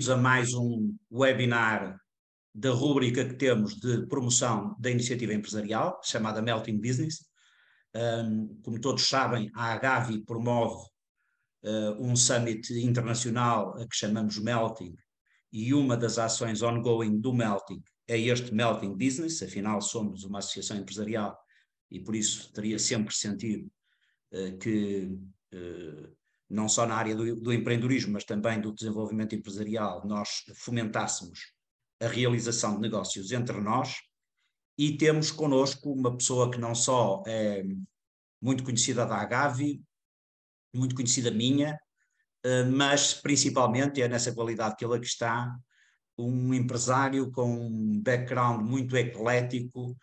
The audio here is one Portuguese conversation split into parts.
Bem-vindos a mais um webinar da rúbrica que temos de promoção da iniciativa empresarial, chamada Melting Business. Como todos sabem, a Agavi promove um summit internacional a que chamamos Melting, e uma das ações ongoing do Melting é este Melting Business. Afinal somos uma associação empresarial e por isso teria sempre sentido que não só na área do empreendedorismo, mas também do desenvolvimento empresarial, nós fomentássemos a realização de negócios entre nós. E temos connosco uma pessoa que não só é muito conhecida da Agavi, muito conhecida minha, mas principalmente é nessa qualidade que ele aqui está, um empresário com um background muito eclético,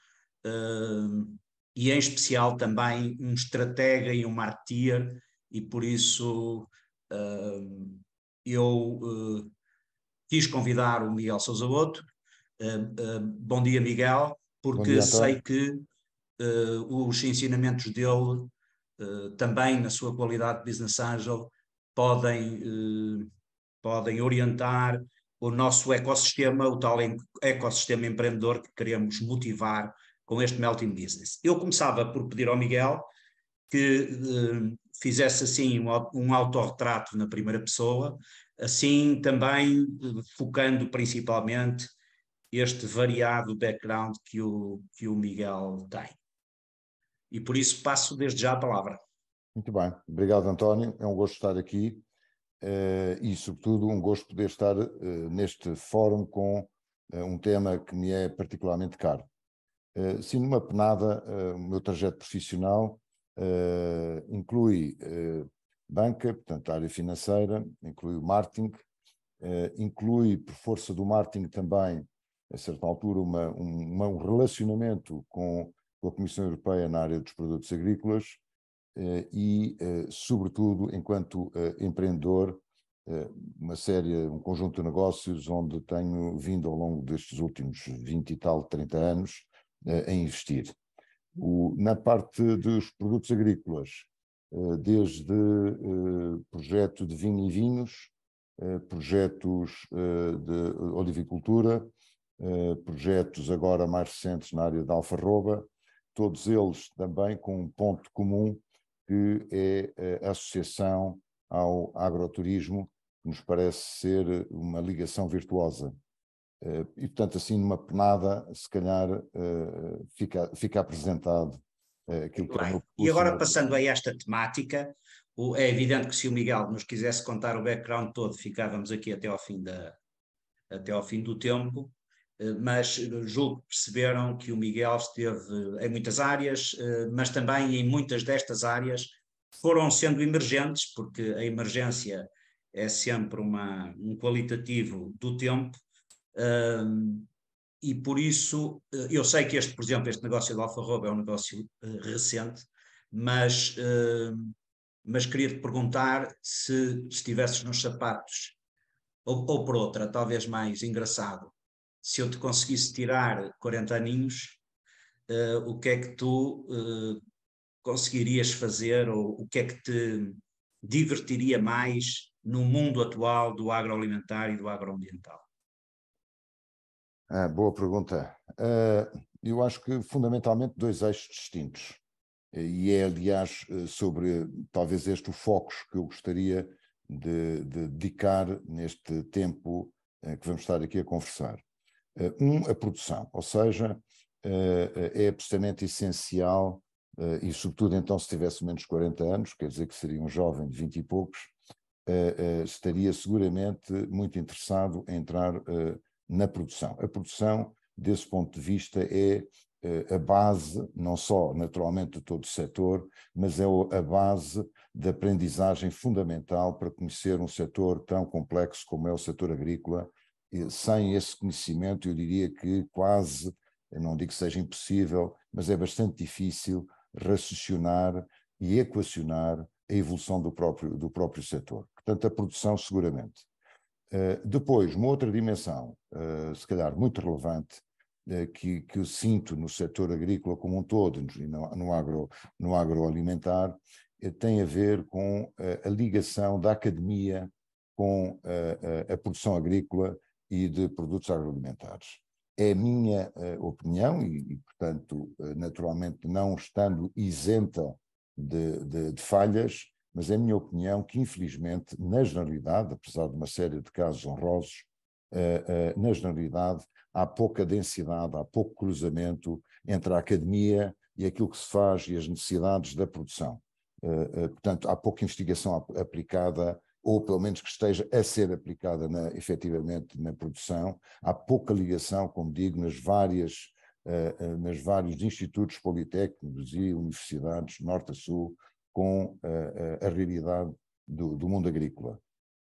e em especial também um estratega e um marketeer, e por isso eu quis convidar o Miguel Sousa Boto. Bom dia, Miguel, porque dia, sei que os ensinamentos dele, também na sua qualidade de Business Angel, podem orientar o nosso ecossistema, o tal ecossistema empreendedor que queremos motivar com este Melting Business. Eu começava por pedir ao Miguel que fizesse assim um autorretrato na primeira pessoa, assim também focando principalmente este variado background que o Miguel tem. E por isso passo desde já a palavra. Muito bem, obrigado, António, é um gosto estar aqui e sobretudo um gosto poder estar neste fórum com um tema que me é particularmente caro. Sim, numa penada, o meu trajeto profissional inclui banca, portanto a área financeira, inclui o marketing, inclui por força do marketing também, a certa altura, um relacionamento com a Comissão Europeia na área dos produtos agrícolas e, sobretudo, enquanto empreendedor, um conjunto de negócios onde tenho vindo ao longo destes últimos 20 e tal, 30 anos a investir. Na parte dos produtos agrícolas, desde projeto de vinho e vinhos, projetos de olivicultura, projetos agora mais recentes na área da alfarroba, todos eles também com um ponto comum, que é a associação ao agroturismo, que nos parece ser uma ligação virtuosa. E, portanto, assim, numa penada, se calhar fica apresentado aquilo que é o meu percurso. E agora, passando a esta temática, é evidente que se o Miguel nos quisesse contar o background todo, ficávamos aqui até ao fim do tempo, mas julgo que perceberam que o Miguel esteve em muitas áreas, mas também em muitas destas áreas foram sendo emergentes, porque a emergência é sempre um qualitativo do tempo, e por isso eu sei que por exemplo, este negócio da alfarroba é um negócio recente, mas queria-te perguntar se estivesses nos sapatos, ou por outra, talvez mais engraçado, se eu te conseguisse tirar 40 aninhos, o que é que tu conseguirias fazer, ou o que é que te divertiria mais no mundo atual do agroalimentar e do agroambiental? Boa pergunta. Eu acho que fundamentalmente dois eixos distintos. E é, aliás, sobre talvez este o foco que eu gostaria de dedicar neste tempo que vamos estar aqui a conversar. A produção, ou seja, é absolutamente essencial, e sobretudo então se tivesse menos de 40 anos, quer dizer que seria um jovem de 20 e poucos, estaria seguramente muito interessado em entrar na produção. A produção, desse ponto de vista, é a base, não só naturalmente de todo o setor, mas é a base da aprendizagem fundamental para conhecer um setor tão complexo como é o setor agrícola. Sem esse conhecimento, eu diria que quase, eu não digo que seja impossível, mas é bastante difícil raciocinar e equacionar a evolução do próprio setor. Portanto, a produção seguramente. Depois, uma outra dimensão, se calhar muito relevante, que eu sinto no setor agrícola como um todo e no agroalimentar, tem a ver com a ligação da academia com a produção agrícola e de produtos agroalimentares. É a minha opinião e, portanto, naturalmente não estando isenta de falhas, mas é a minha opinião que, infelizmente, na generalidade, apesar de uma série de casos honrosos, na generalidade há pouca densidade, há pouco cruzamento entre a academia e aquilo que se faz e as necessidades da produção. Portanto, há pouca investigação aplicada, ou pelo menos que esteja a ser aplicada efetivamente na produção. Há pouca ligação, como digo, nos vários institutos politécnicos e universidades, norte a sul, com a realidade do mundo agrícola.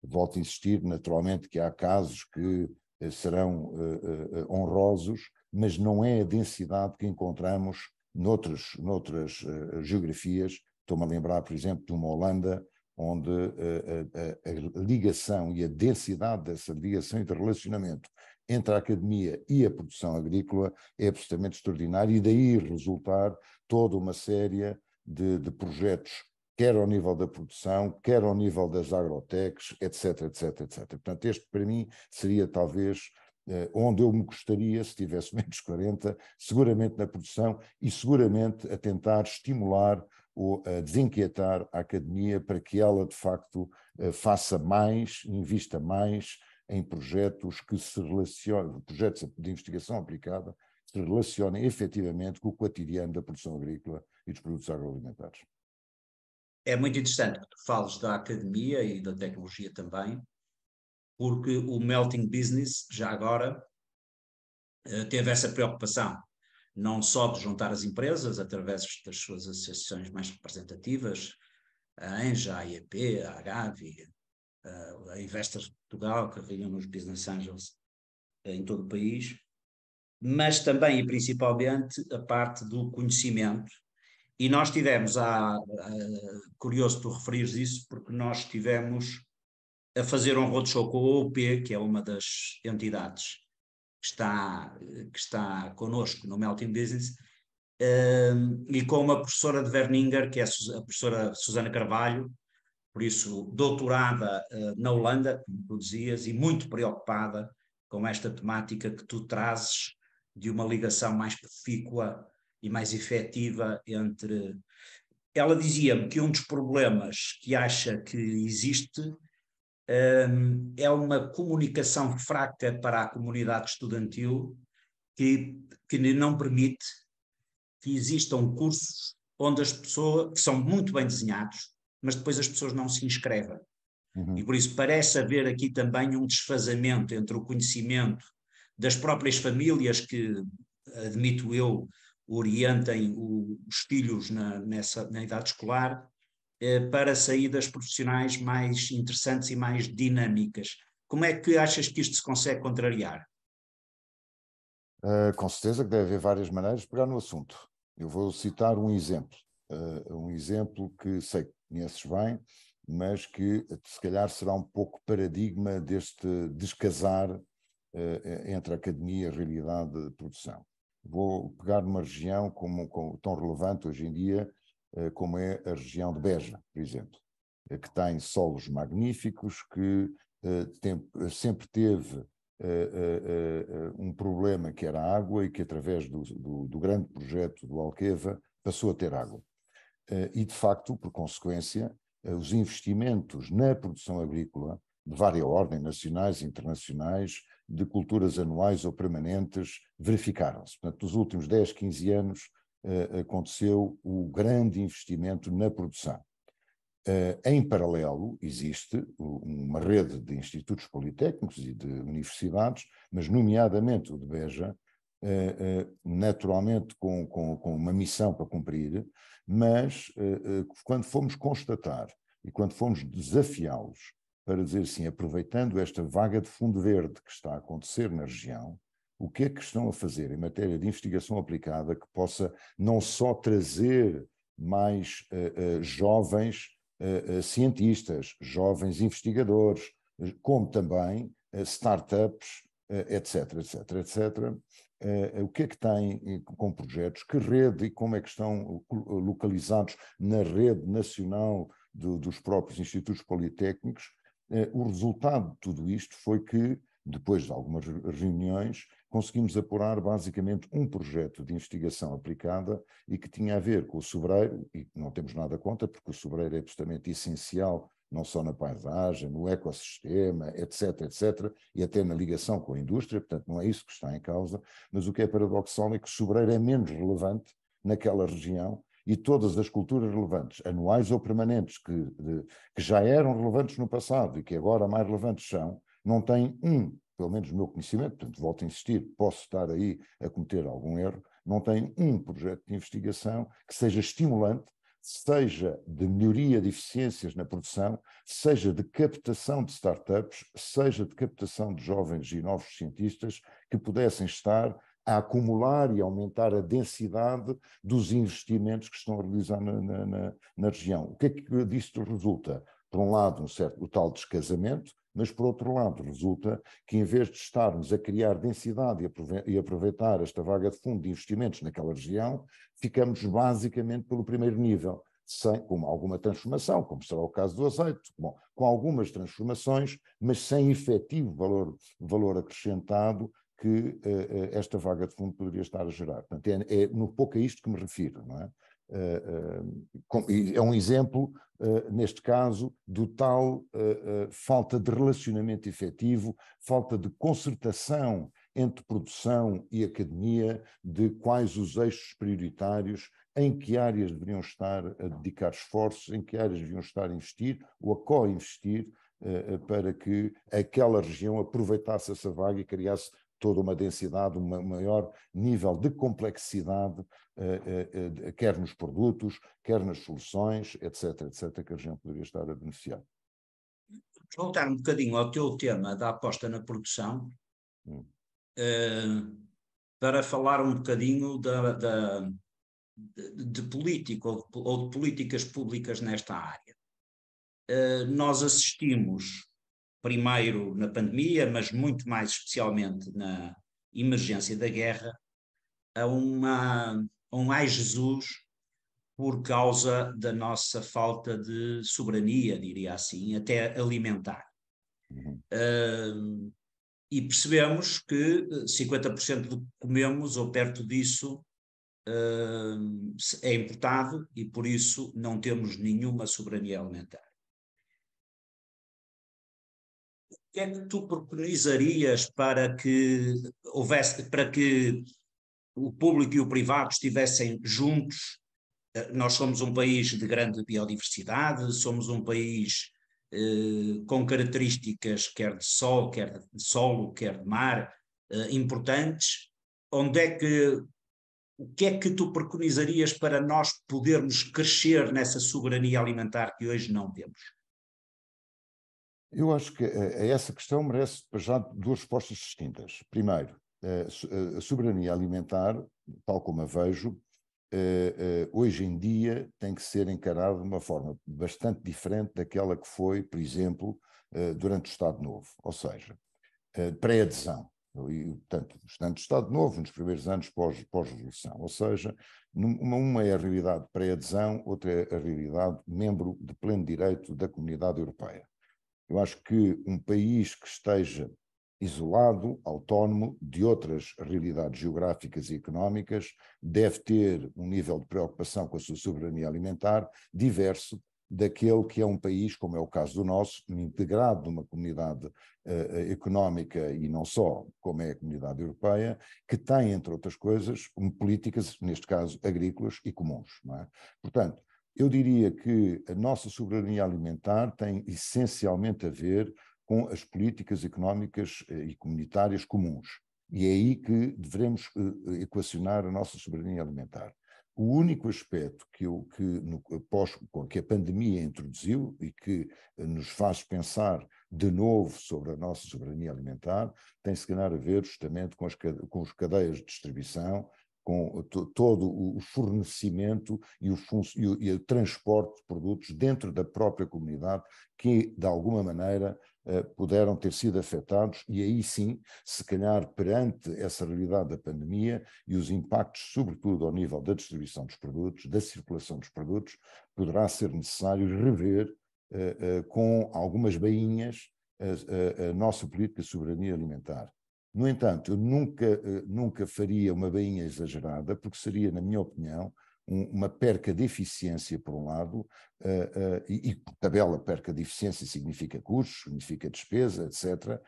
Volto a insistir, naturalmente, que há casos que serão honrosos, mas não é a densidade que encontramos noutras geografias. Estou-me a lembrar, por exemplo, de uma Holanda, onde a ligação e a densidade dessa ligação e de relacionamento entre a academia e a produção agrícola é absolutamente extraordinária, e daí resultar toda uma série de projetos, quer ao nível da produção, quer ao nível das agrotechs, etc, etc, etc. Portanto, este para mim seria talvez onde eu me gostaria, se tivesse menos 40, seguramente na produção e seguramente a tentar estimular ou a desinquietar a academia para que ela, de facto, faça mais, invista mais em projetos que se relacionem, projetos de investigação aplicada, que se relacionem efetivamente com o cotidiano da produção agrícola e dos produtos agroalimentares. É muito interessante que tu fales da academia e da tecnologia também, porque o Melting Business, já agora, teve essa preocupação, não só de juntar as empresas através das suas associações mais representativas, a ANJA, a IEP, a Agavi, a Investors Portugal, que reúne os Business Angels em todo o país, mas também e principalmente a parte do conhecimento. E nós tivemos, curioso tu referires isso, porque nós tivemos a fazer um roadshow com a OUP, que é uma das entidades que está connosco no Melting Business, e com uma professora de Werninger, que é a professora Susana Carvalho, por isso doutorada na Holanda, como tu dizias, e muito preocupada com esta temática que tu trazes de uma ligação mais profícua e mais efetiva entre... Ela dizia-me que um dos problemas que acha que existe é uma comunicação fraca para a comunidade estudantil que não permite que existam cursos onde as pessoas, que são muito bem desenhados, mas depois as pessoas não se inscrevem. E por isso parece haver aqui também um desfazamento entre o conhecimento das próprias famílias que, admito eu, orientem os filhos na idade escolar para saídas profissionais mais interessantes e mais dinâmicas. Como é que achas que isto se consegue contrariar? Com certeza que deve haver várias maneiras de pegar no assunto. Eu vou citar um exemplo que sei que conheces bem, mas que se calhar será um pouco paradigma deste descasar entre a academia e a realidade de produção. Vou pegar numa região tão relevante hoje em dia como é a região de Beja, por exemplo, que tem solos magníficos, que sempre teve um problema que era a água e que através do grande projeto do Alqueva passou a ter água. E de facto, por consequência, os investimentos na produção agrícola de várias ordens, nacionais e internacionais, de culturas anuais ou permanentes, verificaram-se. Portanto, nos últimos 10, 15 anos aconteceu o grande investimento na produção. Em paralelo, existe uma rede de institutos politécnicos e de universidades, mas nomeadamente o de Beja, naturalmente com uma missão para cumprir, mas quando fomos constatar e quando fomos desafiá-los para dizer assim, aproveitando esta vaga de fundo verde que está a acontecer na região, o que é que estão a fazer em matéria de investigação aplicada que possa não só trazer mais jovens cientistas, jovens investigadores, como também startups, etc, etc, etc. O que é que tem com projetos, que rede e como é que estão localizados na rede nacional dos próprios institutos politécnicos, O resultado de tudo isto foi que, depois de algumas reuniões, conseguimos apurar basicamente um projeto de investigação aplicada e que tinha a ver com o sobreiro, e não temos nada contra, porque o sobreiro é absolutamente essencial, não só na paisagem, no ecossistema, etc., etc., e até na ligação com a indústria, portanto não é isso que está em causa, mas o que é paradoxal é que o sobreiro é menos relevante naquela região e todas as culturas relevantes, anuais ou permanentes, que já eram relevantes no passado e que agora mais relevantes são, não têm pelo menos no meu conhecimento, portanto volto a insistir, posso estar aí a cometer algum erro, não tem um projeto de investigação que seja estimulante, seja de melhoria de eficiências na produção, seja de captação de startups, seja de captação de jovens e novos cientistas que pudessem estar a acumular e aumentar a densidade dos investimentos que estão a realizar na região. O que é que disto resulta? Por um lado, o tal descasamento, mas por outro lado resulta que em vez de estarmos a criar densidade e aproveitar esta vaga de fundo de investimentos naquela região, ficamos basicamente pelo primeiro nível, com alguma transformação, como será o caso do azeite, bom, com algumas transformações, mas sem efetivo valor acrescentado que esta vaga de fundo poderia estar a gerar. Portanto, no pouco a isto que me refiro, não é? É um exemplo, neste caso, do tal falta de relacionamento efetivo, falta de concertação entre produção e academia, de quais os eixos prioritários, em que áreas deveriam estar a dedicar esforços, em que áreas deveriam estar a investir ou a co-investir para que aquela região aproveitasse essa vaga e criasse toda uma densidade, um maior nível de complexidade, quer nos produtos, quer nas soluções, etc., etc., que a região poderia estar a beneficiar. Voltar um bocadinho ao teu tema da aposta na produção, para falar um bocadinho de política ou de políticas públicas nesta área. Nós assistimos, primeiro na pandemia, mas muito mais especialmente na emergência da guerra, a um ai Jesus por causa da nossa falta de soberania, diria assim, até alimentar. E percebemos que 50% do que comemos, ou perto disso, é importado e por isso não temos nenhuma soberania alimentar. O que é que tu preconizarias para que o público e o privado estivessem juntos? Nós somos um país de grande biodiversidade, somos um país com características quer de sol, quer de solo, quer de mar, importantes. O que é que tu preconizarias para nós podermos crescer nessa soberania alimentar que hoje não temos? Eu acho que essa questão merece já duas respostas distintas. Primeiro, a soberania alimentar, tal como a vejo, hoje em dia tem que ser encarada de uma forma bastante diferente daquela que foi, por exemplo, durante o Estado Novo, ou seja, pré-adesão. E, portanto, estando o Estado Novo nos primeiros anos pós-revolução, ou seja, uma é a realidade pré-adesão, outra é a realidade membro de pleno direito da Comunidade Europeia. Eu acho que um país que esteja isolado, autónomo de outras realidades geográficas e económicas, deve ter um nível de preocupação com a sua soberania alimentar diverso daquele que é um país, como é o caso do nosso, integrado numa comunidade económica e não só, como é a Comunidade Europeia, que tem, entre outras coisas, políticas, neste caso, agrícolas e comuns, não é? Portanto, eu diria que a nossa soberania alimentar tem essencialmente a ver com as políticas económicas e comunitárias comuns. E é aí que devemos equacionar a nossa soberania alimentar. O único aspecto que a pandemia introduziu e que nos faz pensar de novo sobre a nossa soberania alimentar tem se calhar a ver justamente com as cadeias de distribuição, com todo o fornecimento e o transporte de produtos dentro da própria comunidade que, de alguma maneira, puderam ter sido afetados, e aí sim, se calhar perante essa realidade da pandemia e os impactos, sobretudo ao nível da distribuição dos produtos, da circulação dos produtos, poderá ser necessário rever com algumas bainhas a nossa política de soberania alimentar. No entanto, eu nunca faria uma bainha exagerada, porque seria, na minha opinião, uma perca de eficiência, por um lado, e tabela perca de eficiência significa custos, significa despesa, etc.,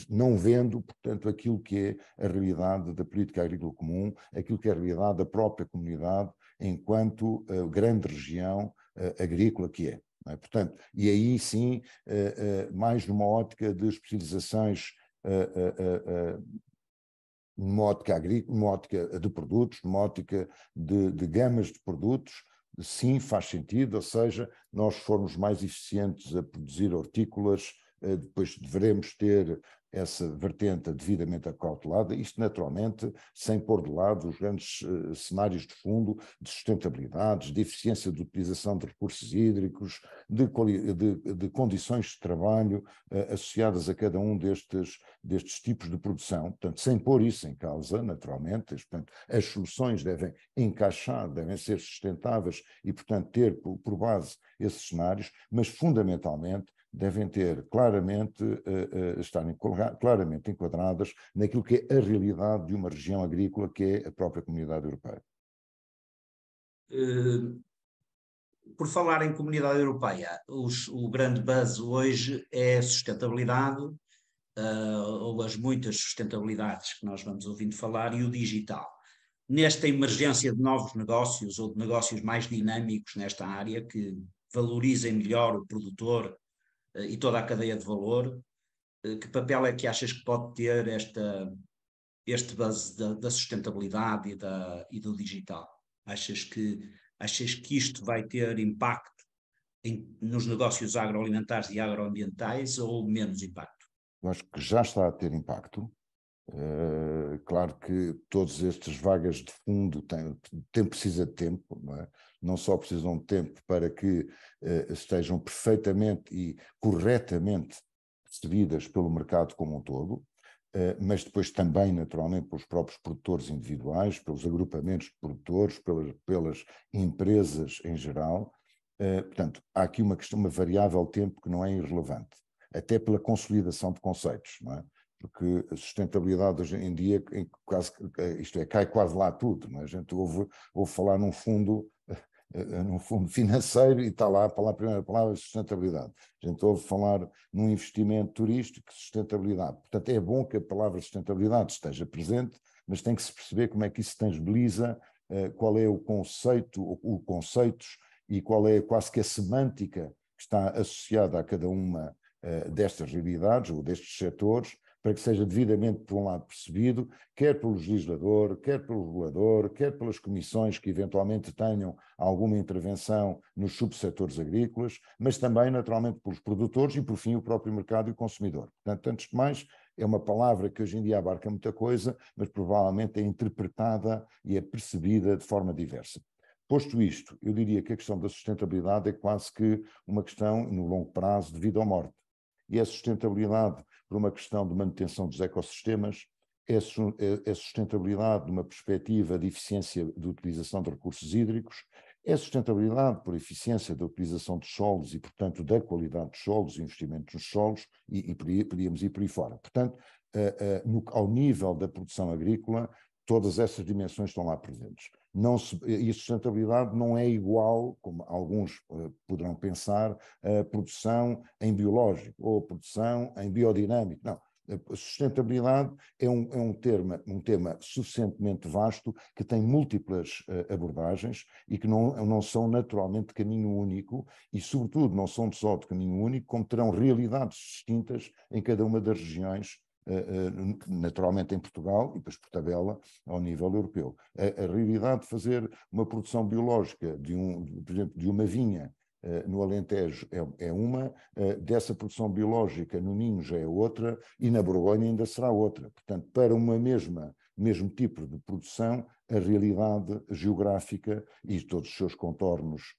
não vendo, portanto, aquilo que é a realidade da política agrícola comum, aquilo que é a realidade da própria comunidade, enquanto grande região agrícola que é. Não é? Portanto, e aí sim, mais numa ótica de especializações numa ótica agrícola, numa ótica de produtos, numa ótica de gamas de produtos, sim, faz sentido, ou seja, nós formos mais eficientes a produzir hortícolas, depois devemos ter essa vertente devidamente acautelada, isto naturalmente sem pôr de lado os grandes cenários de fundo de sustentabilidade, de eficiência de utilização de recursos hídricos, de condições de trabalho associadas a cada um destes tipos de produção, portanto, sem pôr isso em causa, naturalmente, portanto, as soluções devem encaixar, devem ser sustentáveis e, portanto, ter por base esses cenários, mas fundamentalmente devem ter estarem claramente enquadradas naquilo que é a realidade de uma região agrícola que é a própria Comunidade Europeia. Por falar em Comunidade Europeia, o grande buzz hoje é a sustentabilidade, ou as muitas sustentabilidades que nós vamos ouvindo falar, e o digital. Nesta emergência de novos negócios ou de negócios mais dinâmicos nesta área, que valorizem melhor o produtor e toda a cadeia de valor, que papel é que achas que pode ter este buzz da sustentabilidade e do digital? Achas que isto vai ter impacto nos negócios agroalimentares e agroambientais ou menos impacto? Eu acho que já está a ter impacto. Claro que todas estas vagas de fundo precisa de tempo, não é? Não só precisam de tempo para que estejam perfeitamente e corretamente percebidas pelo mercado como um todo, mas depois também, naturalmente, pelos próprios produtores individuais, pelos agrupamentos de produtores, pelas empresas em geral. Portanto, há aqui uma variável tempo que não é irrelevante, até pela consolidação de conceitos, não é? Porque a sustentabilidade hoje em dia, isto é, cai quase lá tudo, não é? A gente ouve falar num fundo financeiro e está lá a primeira palavra, sustentabilidade. A gente ouve falar num investimento turístico, sustentabilidade. Portanto, é bom que a palavra sustentabilidade esteja presente, mas tem que se perceber como é que isso se tangibiliza, qual é o conceito, ou conceitos, e qual é quase que a semântica que está associada a cada uma destas realidades ou destes setores, para que seja devidamente, por um lado, percebido, quer pelo legislador, quer pelo regulador, quer pelas comissões que eventualmente tenham alguma intervenção nos subsetores agrícolas, mas também, naturalmente, pelos produtores e, por fim, o próprio mercado e o consumidor. Portanto, antes de mais, é uma palavra que hoje em dia abarca muita coisa, mas provavelmente é interpretada e é percebida de forma diversa. Posto isto, eu diria que a questão da sustentabilidade é quase que uma questão, no longo prazo, de vida ou morte. E a sustentabilidade por uma questão de manutenção dos ecossistemas, é sustentabilidade de uma perspectiva de eficiência de utilização de recursos hídricos, é sustentabilidade por eficiência da utilização dos solos e, portanto, da qualidade dos solos, investimentos nos solos, e podíamos ir por aí fora. Portanto, ao nível da produção agrícola, todas essas dimensões estão lá presentes. E a sustentabilidade não é igual, como alguns poderão pensar, a produção em biológico ou a produção em biodinâmico. Não. A sustentabilidade é um tema suficientemente vasto que tem múltiplas abordagens e que não são naturalmente de caminho único e, sobretudo, não são só de caminho único, como terão realidades distintas em cada uma das regiões, naturalmente em Portugal e depois por tabela ao nível europeu. A realidade de fazer uma produção biológica, por exemplo, de uma vinha no Alentejo é uma, dessa produção biológica no Minho já é outra e na Borgonha ainda será outra. Portanto, para mesmo tipo de produção, a realidade geográfica e todos os seus contornos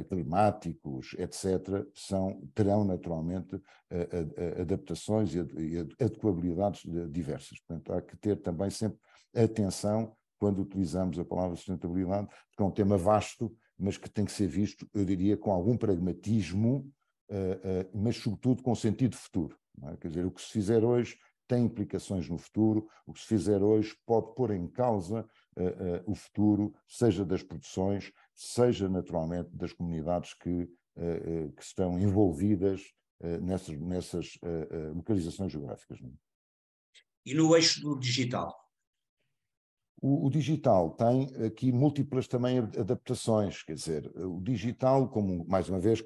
climáticos, etc., terão naturalmente adaptações e adequabilidades diversas. Portanto, há que ter também sempre atenção quando utilizamos a palavra sustentabilidade, porque é um tema vasto, mas que tem que ser visto, eu diria, com algum pragmatismo, mas sobretudo com sentido de futuro. Não é? Quer dizer, o que se fizer hoje tem implicações no futuro, o que se fizer hoje pode pôr em causa o futuro, seja das produções, seja naturalmente das comunidades que estão envolvidas nessas localizações geográficas. Não é? E no eixo do digital? O digital tem aqui múltiplas também adaptações, quer dizer, o digital, como mais uma vez,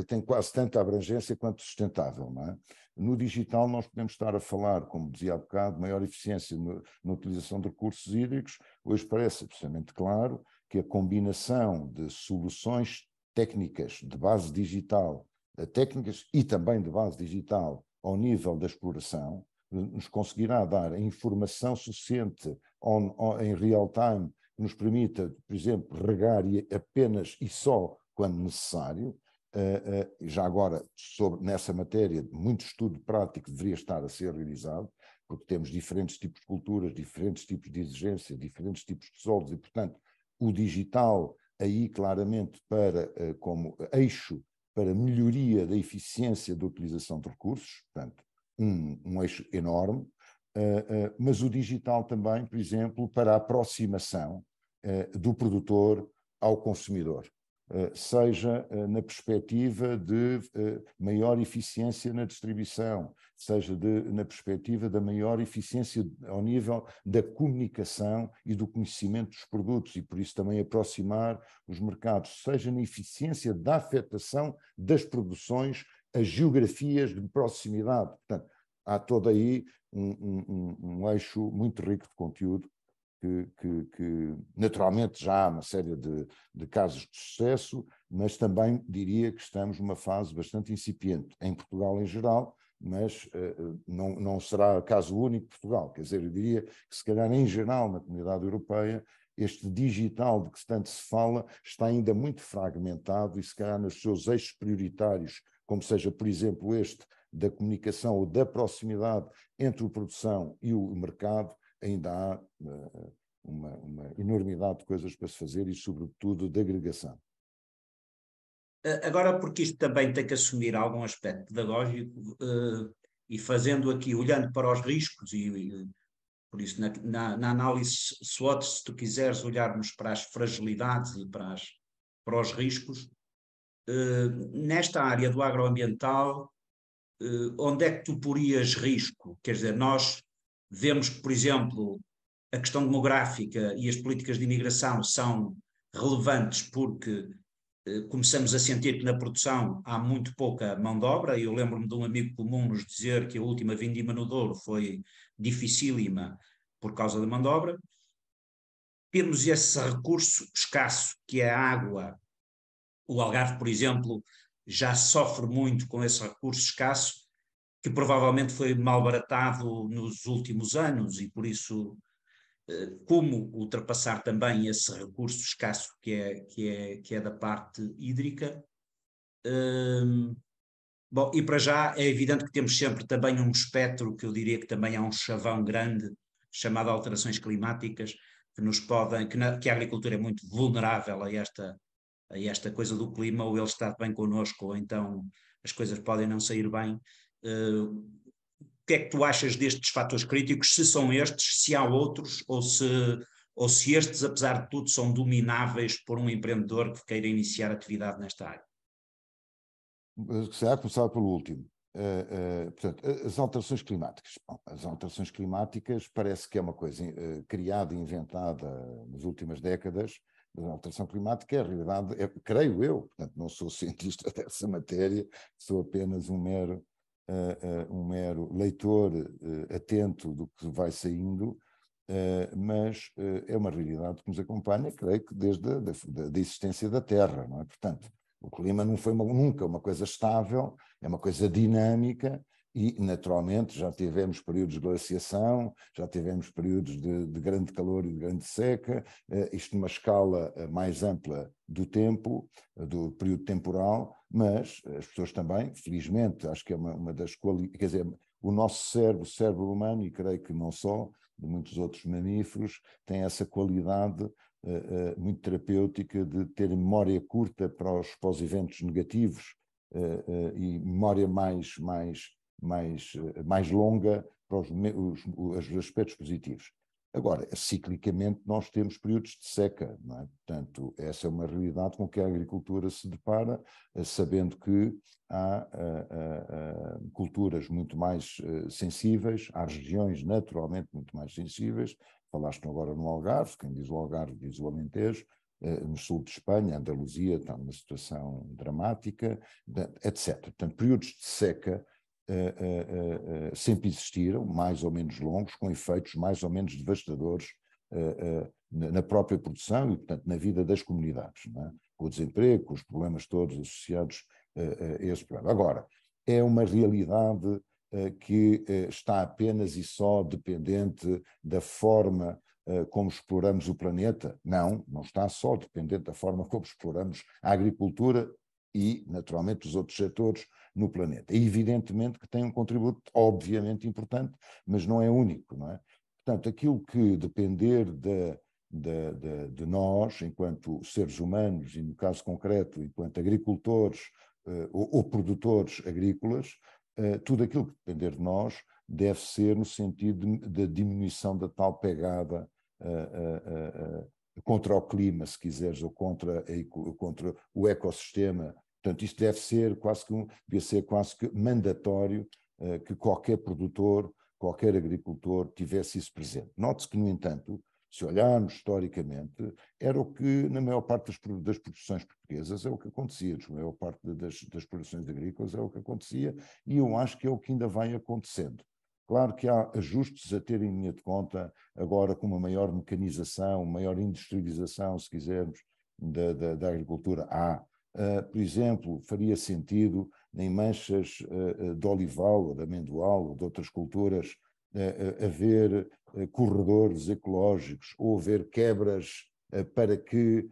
tem quase tanta abrangência quanto sustentável, não é? No digital nós podemos estar a falar, como dizia há bocado, maior eficiência na utilização de recursos hídricos. Hoje parece absolutamente claro que a combinação de soluções técnicas de base digital, técnicas e também de base digital ao nível da exploração, nos conseguirá dar a informação suficiente em real time que nos permita, por exemplo, regar apenas e só quando necessário. Já agora, nessa matéria, muito estudo prático deveria estar a ser realizado, porque temos diferentes tipos de culturas, diferentes tipos de exigência, diferentes tipos de solos e, portanto, o digital aí claramente como eixo para melhoria da eficiência da utilização de recursos, portanto, um eixo enorme, mas o digital também, por exemplo, para a aproximação do produtor ao consumidor, seja na perspectiva de maior eficiência na distribuição, seja na perspectiva da maior eficiência ao nível da comunicação e do conhecimento dos produtos, e por isso também aproximar os mercados, seja na eficiência da afetação das produções as geografias de proximidade. Portanto, há todo aí um eixo muito rico de conteúdo que naturalmente já há uma série de casos de sucesso, mas também diria que estamos numa fase bastante incipiente, em Portugal em geral, mas não será caso único de Portugal. Quer dizer, eu diria que se calhar em geral na comunidade europeia este digital de que tanto se fala está ainda muito fragmentado e se calhar nos seus eixos prioritários, como seja, por exemplo, este da comunicação ou da proximidade entre a produção e o mercado, ainda há uma enormidade de coisas para se fazer e, sobretudo, de agregação. Agora, porque isto também tem que assumir algum aspecto pedagógico, e fazendo aqui, olhando para os riscos, e por isso na análise SWOT, se tu quiseres olharmos para as fragilidades e para os riscos, nesta área do agroambiental, onde é que tu porias risco? Quer dizer, nós vemos que, por exemplo, a questão demográfica e as políticas de imigração são relevantes porque começamos a sentir que na produção há muito pouca mão de obra. Eu lembro-me de um amigo comum nos dizer que a última vindima no Douro foi dificílima por causa da mão de obra. Temos esse recurso escasso que é a água. O Algarve, por exemplo, já sofre muito com esse recurso escasso, que provavelmente foi malbaratado nos últimos anos e por isso como ultrapassar também esse recurso escasso que é da parte hídrica. Bom, e para já é evidente que temos sempre também um espectro, que eu diria que também há um chavão grande, chamado alterações climáticas, que nos podem, que a agricultura é muito vulnerável a esta coisa do clima, ou ele está bem connosco, ou então as coisas podem não sair bem. O que é que tu achas destes fatores críticos, se são estes, se há outros, ou se estes, apesar de tudo, são domináveis por um empreendedor que queira iniciar atividade nesta área? Se há, começar pelo último. Portanto, as alterações climáticas. Bom, as alterações climáticas parece que é uma coisa criada e inventada nas últimas décadas. A alteração climática é a realidade, creio eu, portanto, não sou cientista dessa matéria, sou apenas um mero leitor atento do que vai saindo, mas é uma realidade que nos acompanha, creio que desde a existência da Terra, não é? Portanto, o clima não foi nunca uma coisa estável, é uma coisa dinâmica e, naturalmente, já tivemos períodos de glaciação, já tivemos períodos de grande calor e de grande seca, isto numa escala mais ampla do tempo, do período temporal, mas as pessoas também, felizmente, acho que é uma das qualidades, quer dizer, o nosso cérebro, o cérebro humano, e creio que não só, de muitos outros mamíferos, tem essa qualidade muito terapêutica de ter memória curta para os eventos negativos e memória mais longa para os aspectos positivos. Agora, ciclicamente, nós temos períodos de seca, não é? Portanto, essa é uma realidade com que a agricultura se depara, sabendo que há culturas muito mais sensíveis, há regiões naturalmente muito mais sensíveis. Falaste agora no Algarve, quem diz o Algarve diz o Alentejo, no sul de Espanha, a Andaluzia está numa situação dramática, etc. Portanto, períodos de seca sempre existiram, mais ou menos longos, com efeitos mais ou menos devastadores na própria produção e, portanto, na vida das comunidades, não é? Com o desemprego, com os problemas todos associados a esse problema. Agora, é uma realidade que está apenas e só dependente da forma como exploramos o planeta? Não, não está só dependente da forma como exploramos a agricultura e, naturalmente, os outros setores no planeta. E evidentemente que tem um contributo obviamente importante, mas não é único, não é? Portanto, aquilo que depender de nós, enquanto seres humanos, e no caso concreto, enquanto agricultores ou produtores agrícolas, tudo aquilo que depender de nós deve ser no sentido da diminuição da tal pegada contra o clima, se quiseres, ou contra o ecossistema. Portanto, isto deve ser quase que mandatório que qualquer produtor, qualquer agricultor tivesse isso presente. Note-se que, no entanto, se olharmos historicamente, era o que, na maior parte das produções portuguesas, é o que acontecia, na maior parte das produções agrícolas é o que acontecia, e eu acho que é o que ainda vai acontecendo. Claro que há ajustes a ter em linha de conta, agora com uma maior mecanização, maior industrialização, se quisermos, da agricultura. Há, por exemplo, faria sentido em manchas de olival, ou de amendoal, ou de outras culturas, haver corredores ecológicos, ou haver quebras para que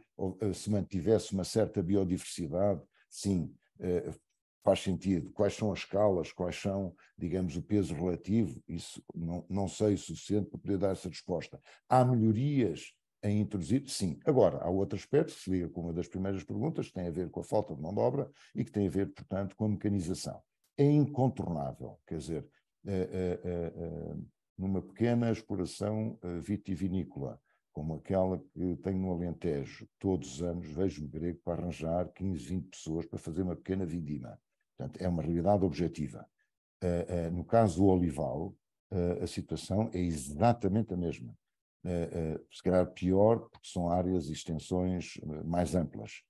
se mantivesse uma certa biodiversidade. Sim, faz sentido. Quais são as escalas, quais são, digamos, o peso relativo? Isso não sei o suficiente para poder dar essa resposta. Há melhorias a introduzir? Sim. Agora, há outro aspecto que se liga com uma das primeiras perguntas, que tem a ver com a falta de mão de obra e que tem a ver, portanto, com a mecanização. É incontornável, quer dizer, numa pequena exploração vitivinícola, como aquela que tenho no Alentejo, todos os anos vejo-me grego para arranjar 15, 20 pessoas para fazer uma pequena vindima. Portanto, é uma realidade objetiva. No caso do olival, a situação é exatamente a mesma. Se calhar pior, porque são áreas e extensões mais amplas.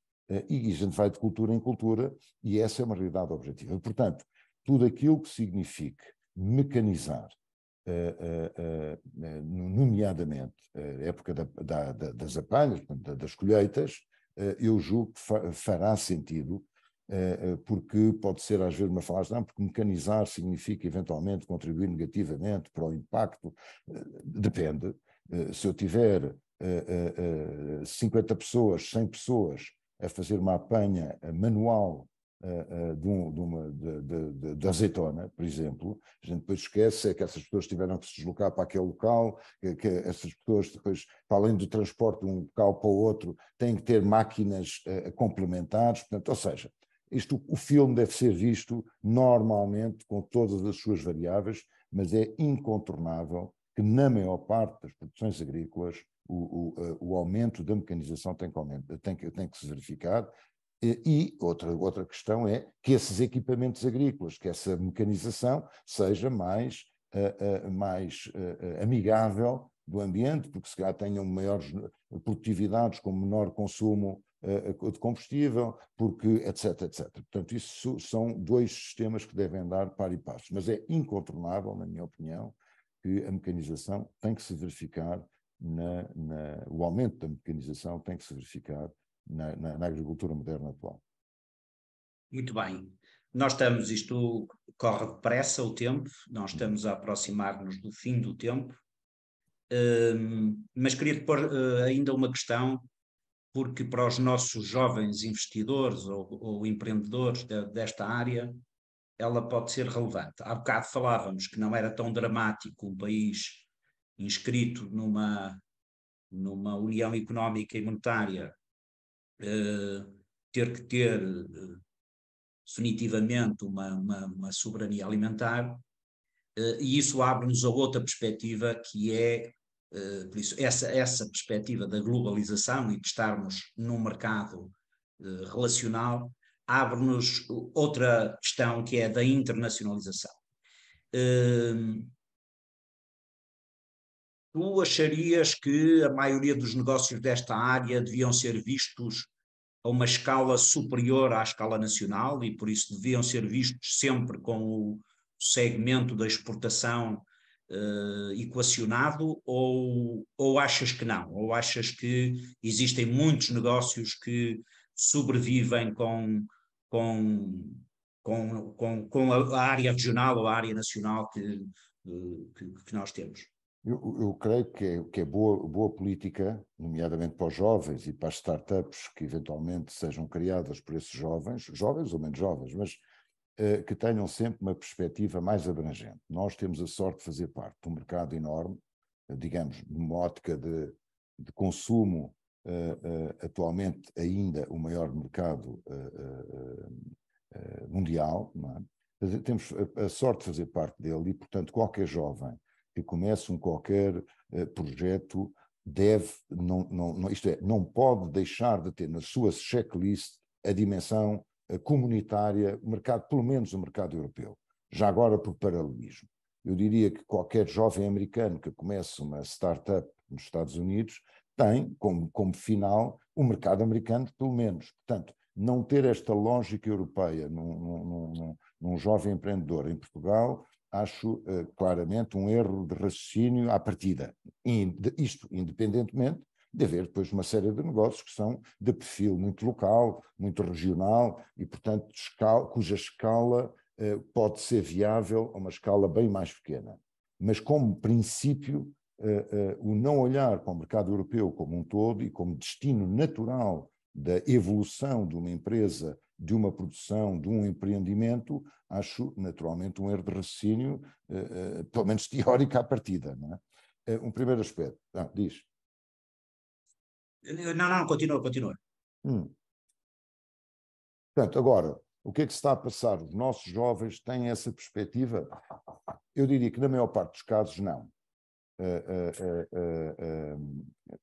E a gente vai de cultura em cultura, e essa é uma realidade objetiva. Portanto, tudo aquilo que signifique mecanizar, nomeadamente a época das apanhas, das colheitas, eu julgo que fará sentido, porque pode ser às vezes uma falácia, não, porque mecanizar significa eventualmente contribuir negativamente para o impacto, depende. Se eu tiver 50 pessoas, 100 pessoas a fazer uma apanha manual de azeitona, por exemplo, a gente depois esquece que essas pessoas tiveram que se deslocar para aquele local, que essas pessoas depois, para além do transporte de um local para o outro, têm que ter máquinas complementares, portanto, ou seja, o filme deve ser visto normalmente com todas as suas variáveis, mas é incontornável que na maior parte das produções agrícolas o aumento da mecanização tem que se verificar. E outra questão é que esses equipamentos agrícolas, que essa mecanização seja mais amigável do ambiente, porque se calhar tenham maiores produtividades com menor consumo de combustível, porque etc, etc. Portanto, isso são dois sistemas que devem andar par e passo. Mas é incontornável, na minha opinião, que a mecanização tem que se verificar, o aumento da mecanização tem que se verificar na agricultura moderna atual. Muito bem. Isto corre depressa o tempo, nós estamos a aproximar-nos do fim do tempo, mas queria-te pôr ainda uma questão, porque para os nossos jovens investidores ou empreendedores desta área, ela pode ser relevante. Há bocado falávamos que não era tão dramático um país inscrito numa União Económica e Monetária ter que ter definitivamente uma soberania alimentar, e isso abre-nos a outra perspectiva, que é, por isso, essa perspectiva da globalização e de estarmos num mercado relacional, abre-nos outra questão, que é da internacionalização. Tu acharias que a maioria dos negócios desta área deviam ser vistos a uma escala superior à escala nacional e por isso deviam ser vistos sempre com o segmento da exportação equacionado, ou achas que não? Ou achas que existem muitos negócios que sobrevivem com a área regional ou a área nacional que nós temos? Eu creio que é boa política, nomeadamente para os jovens e para as startups que eventualmente sejam criadas por esses jovens, jovens ou menos jovens, mas que tenham sempre uma perspectiva mais abrangente. Nós temos a sorte de fazer parte de um mercado enorme, digamos, numa ótica de consumo, atualmente ainda o maior mercado mundial, não é? Temos a sorte de fazer parte dele e, portanto, qualquer jovem que comece qualquer projeto deve, isto é, não pode deixar de ter na sua checklist a dimensão comunitária, mercado, pelo menos o mercado europeu. Já agora por paralelismo. Eu diria que qualquer jovem americano que comece uma startup nos Estados Unidos tem como final o mercado americano, pelo menos. Portanto, não ter esta lógica europeia num jovem empreendedor em Portugal, acho claramente um erro de raciocínio à partida. Isto independentemente de haver depois uma série de negócios que são de perfil muito local, muito regional e, portanto, cuja escala pode ser viável a uma escala bem mais pequena. Mas, como princípio, o não olhar para o mercado europeu como um todo e como destino natural da evolução de uma empresa, de uma produção, de um empreendimento, acho naturalmente um erro de raciocínio, pelo menos teórico à partida. Não é? Um primeiro aspecto. Diz. Não, continua. Portanto, agora, o que é que se está a passar? Os nossos jovens têm essa perspectiva? Eu diria que na maior parte dos casos, não.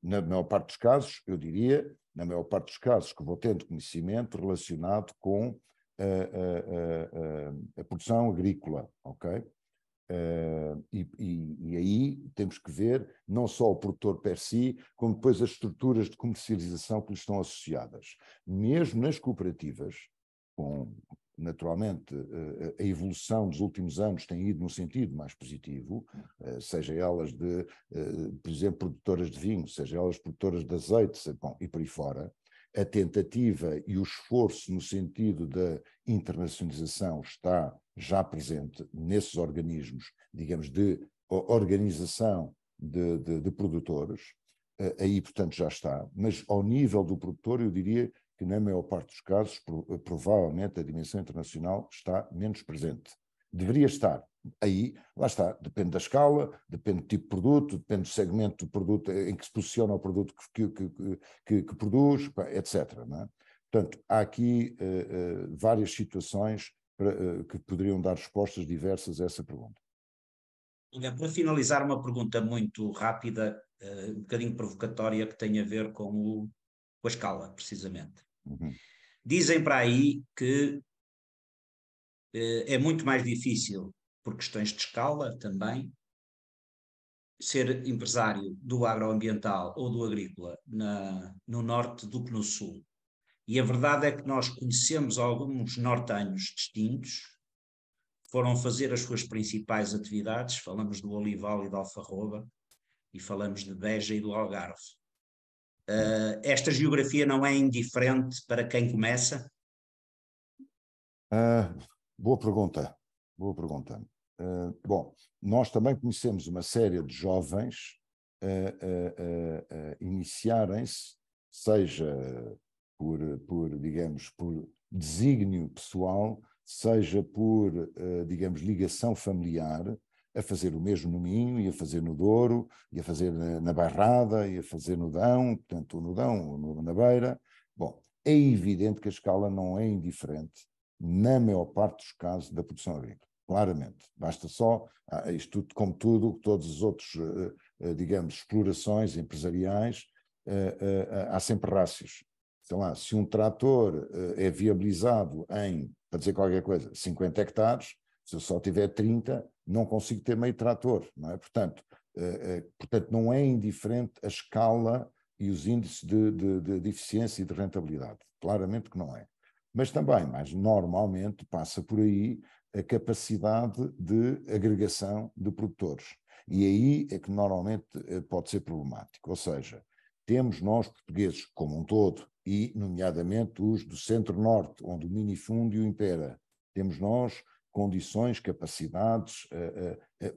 Na maior parte dos casos, eu diria, na maior parte dos casos que vou tendo conhecimento relacionado com a produção agrícola, ok? E aí temos que ver não só o produtor per si, como depois as estruturas de comercialização que lhe estão associadas. Mesmo nas cooperativas, com naturalmente a evolução dos últimos anos tem ido num sentido mais positivo, seja elas por exemplo, produtoras de vinho, seja elas produtoras de azeite, bom, e por aí fora, a tentativa e o esforço no sentido da internacionalização está já presente nesses organismos, digamos, de organização de produtores, aí, portanto, já está. Mas ao nível do produtor, eu diria que na maior parte dos casos, provavelmente a dimensão internacional está menos presente. Deveria estar. Aí, lá está, depende da escala, depende do tipo de produto, depende do segmento do produto em que se posiciona o produto que produz, etc. Não é? Portanto, há aqui várias situações que poderiam dar respostas diversas a essa pergunta. Para finalizar, uma pergunta muito rápida, um bocadinho provocatória, que tem a ver com a escala, precisamente. Uhum. Dizem para aí que é muito mais difícil, por questões de escala também, ser empresário do agroambiental ou do agrícola no norte do que no sul. E a verdade é que nós conhecemos alguns nortenhos distintos, foram fazer as suas principais atividades, falamos do Olival e da Alfarroba, e falamos de Beja e do Algarve. Esta geografia não é indiferente para quem começa? Boa pergunta. Bom, nós também conhecemos uma série de jovens iniciarem-se, seja digamos, por desígnio pessoal, seja por, digamos, ligação familiar, a fazer o mesmo no Minho, e a fazer no Douro, e a fazer na Bairrada, e a fazer no Dão, portanto, no Dão, na Beira. Bom, é evidente que a escala não é indiferente na maior parte dos casos da produção agrícola, claramente. Basta só, isto como tudo, todos os outros, digamos, explorações empresariais, há sempre rácios. Sei lá, se um trator é viabilizado em, para dizer qualquer coisa, 50 hectares, se eu só tiver 30, não consigo ter meio trator, não é? Portanto, não é indiferente a escala e os índices de eficiência e de rentabilidade. Claramente que não é. Mas também, mais normalmente, passa por aí a capacidade de agregação de produtores. E aí é que normalmente pode ser problemático. Ou seja, temos nós, portugueses, como um todo, e nomeadamente os do centro-norte, onde o minifúndio impera, temos nós condições, capacidades,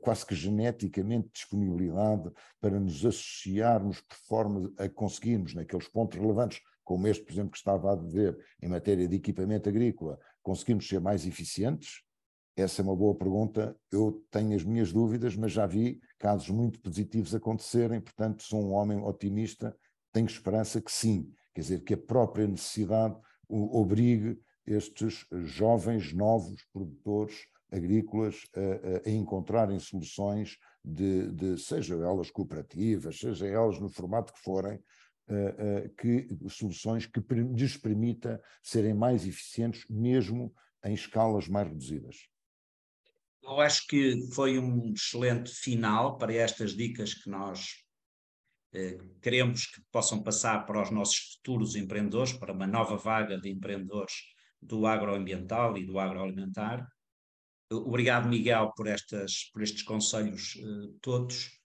quase que geneticamente disponibilidade para nos associarmos por forma a conseguirmos, naqueles pontos relevantes, como este, por exemplo, que estava a dizer, em matéria de equipamento agrícola, conseguimos ser mais eficientes? Essa é uma boa pergunta. Eu tenho as minhas dúvidas, mas já vi casos muito positivos acontecerem, portanto, sou um homem otimista, tenho esperança que sim, quer dizer, que a própria necessidade obrigue estes jovens, novos produtores agrícolas a encontrarem soluções seja elas cooperativas, seja elas no formato que forem, soluções que lhes permita serem mais eficientes, mesmo em escalas mais reduzidas. Eu acho que foi um excelente final para estas dicas que nós queremos que possam passar para os nossos futuros empreendedores, para uma nova vaga de empreendedores do agroambiental e do agroalimentar. Obrigado, Miguel, por estes conselhos todos.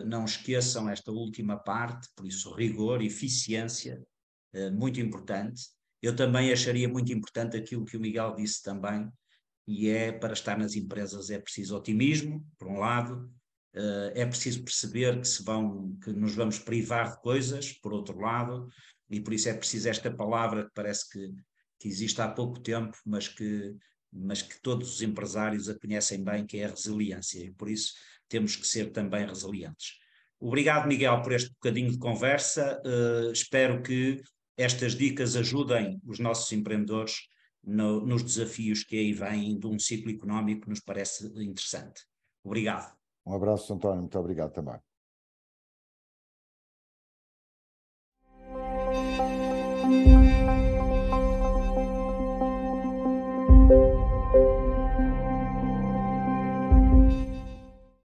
Não esqueçam esta última parte, por isso rigor, eficiência, muito importante. Eu também acharia muito importante aquilo que o Miguel disse também, e é para estar nas empresas é preciso otimismo, por um lado, é preciso perceber que nos vamos privar de coisas, por outro lado, e por isso é preciso esta palavra que parece que existe há pouco tempo, mas que todos os empresários a conhecem bem, que é a resiliência, e por isso temos que ser também resilientes. Obrigado, Miguel, por este bocadinho de conversa. Espero que estas dicas ajudem os nossos empreendedores nos desafios que aí vêm de um ciclo económico que nos parece interessante. Obrigado. Um abraço, António, muito obrigado também.